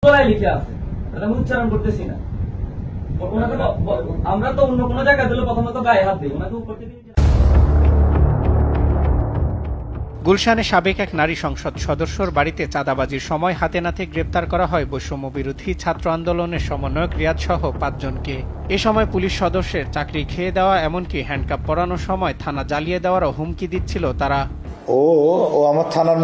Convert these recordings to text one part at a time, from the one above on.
লিখে আছে, আমি উচ্চারণ করতেছি না। আমরা তো অন্য কোনো জায়গায় দিলে প্রথমত গায়ে হাত দিই, ওনাকে উপর থেকে। গুলশানে সাবেক এক নারী সংসদ সদস্যর বাড়িতে চাঁদাবাজির সময় হাতে নাতে গ্রেপ্তার করা হয় বৈষম্য বিরোধী ছাত্র আন্দোলনের সমন্বয়ক রিয়াদ সহ ৫ জনকে। এ সময় পুলিশ সদস্যের চাকরি খেয়ে দেওয়া, এমনকি হ্যান্ডকাপ পরানোর সময় থানা জ্বালিয়ে দেওয়ারও হুমকি দিচ্ছিল তারা। ও আমার থানার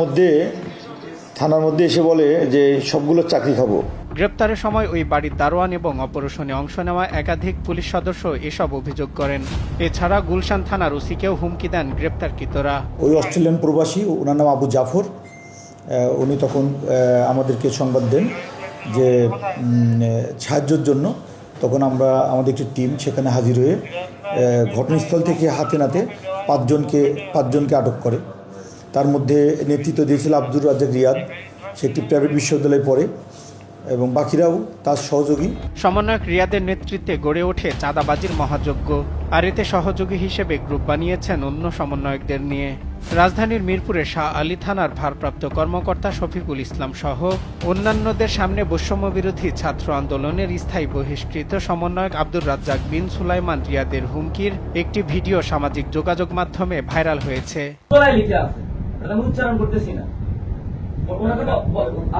মধ্যে এসে বলে যে সবগুলো চাকরি খাবো। গ্রেপ্তারের সময় ওই বাড়ির দারোয়ান এবং অপারেশনে অংশ নেওয়া একাধিক পুলিশ সদস্য এসব অভিযোগ করেন। এছাড়া গুলশান থানার ওসিকেও হুমকি দেন গ্রেপ্তারকৃতরা। ওই অস্ট্রেলিয়ান প্রবাসী, ওনার নাম আবু জাফর, উনি তখন আমাদেরকে সংবাদ দেন যে সাহায্যের জন্য। তখন আমাদের একটি টিম সেখানে হাজির হয়ে ঘটনাস্থল থেকে হাতে নাতে পাঁচজনকে আটক করে। তার মধ্যে নেতৃত্ব দিয়েছিল আব্দুর রাজ্জাক রিয়াদ, সে একটি প্রাইভেট বিশ্ববিদ্যালয়ে পড়ে, এবং বাকিরাও তার সহযোগী। সমন্বয়ক রিয়াদের নেতৃত্বে গড়ে ওঠে চাঁদাবাজির মহাযজ্ঞ, আর এতে সহযোগী হিসেবে গ্রুপ বানিয়েছেন অন্য সমন্বয়কদের নিয়ে। রাজধানীর মিরপুরের শাহ আলী থানার ভারপ্রাপ্ত কর্মকর্তা শফিকুল ইসলাম সহ অন্যান্যদের সামনে বৈষম্য বিরোধী ছাত্র আন্দোলনের স্থায়ী বহিষ্কৃত সমন্বয়ক আব্দুর রাজ্জাক বিন সুলাইমান রিয়াদের হুমকির একটি ভিডিও সামাজিক যোগাযোগ মাধ্যমে ভাইরাল হয়েছে। লিখে আছে, আমি উচ্চারণ করতেছি না।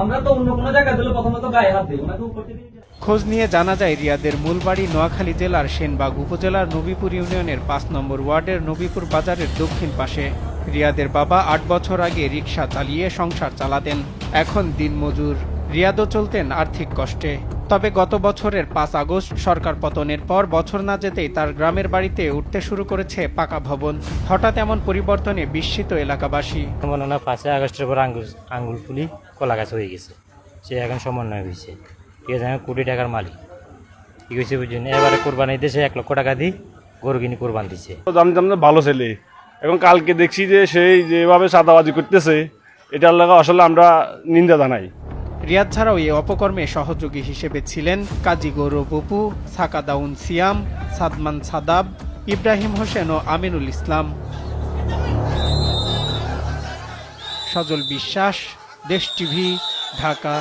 আমরা তো অন্য কোনো জায়গায় দিলে প্রথমত গায়ে হাত দিই, ওনাকে উপর থেকে। খোঁজ নিয়ে জানা যায় রিয়াদের মূল বাড়ি নোয়াখালী জেলার সেনবাগ উপজেলার নবীপুর ইউনিয়নের ৫ নম্বর ওয়ার্ডের নবীপুর বাজারের দক্ষিণ পাশে। রিয়াদের বাবা ৮ বছর আগে রিকশা চালিয়ে সংসার চালাতেন, এখন দিনমজুর। রিয়াদও চলতেন আর্থিক কষ্টে। তবে গত বছরের ৫ আগস্ট সরকার পতনের পর বছর না যেতেই তার গ্রামের বাড়িতে উঠতে শুরু করেছে পাকা ভবন। হঠাৎ এমন পরিবর্তনে বিস্মিত এলাকাবাসী। মনে হয় ৫ আগস্টের পর আঙ্গুল ফুলি কলা গাছ হয়ে গেছে, সে এখন সমন্বয় হয়েছে। ঠিক আছে, আমি কোটি টাকার মালিক। কি হয়েছে বুঝছেন, এবারে কোরবানি দিয়েছে ১ লক্ষ টাকা দিয়ে গরু কিনে কোরবান দিচ্ছে। জানতাম না ভালো ছেলে, এখন কালকে দেখছি যে সেই যেভাবে চাঁদাবাজি করতেছে, এটার লাগা আসলে আমরা নিন্দা জানাই। রিয়াদ ছাড়াও এই অপকর্মে সহযোগী হিসেবে ছিলেন কাজী গৌরব অপু, সাকাদাউন সিয়াম, সাদমান সাদাব, ইব্রাহিম হোসেন ও আমিনুল ইসলাম। সজল বিশ্বাস, দেশ টিভি, ঢাকা।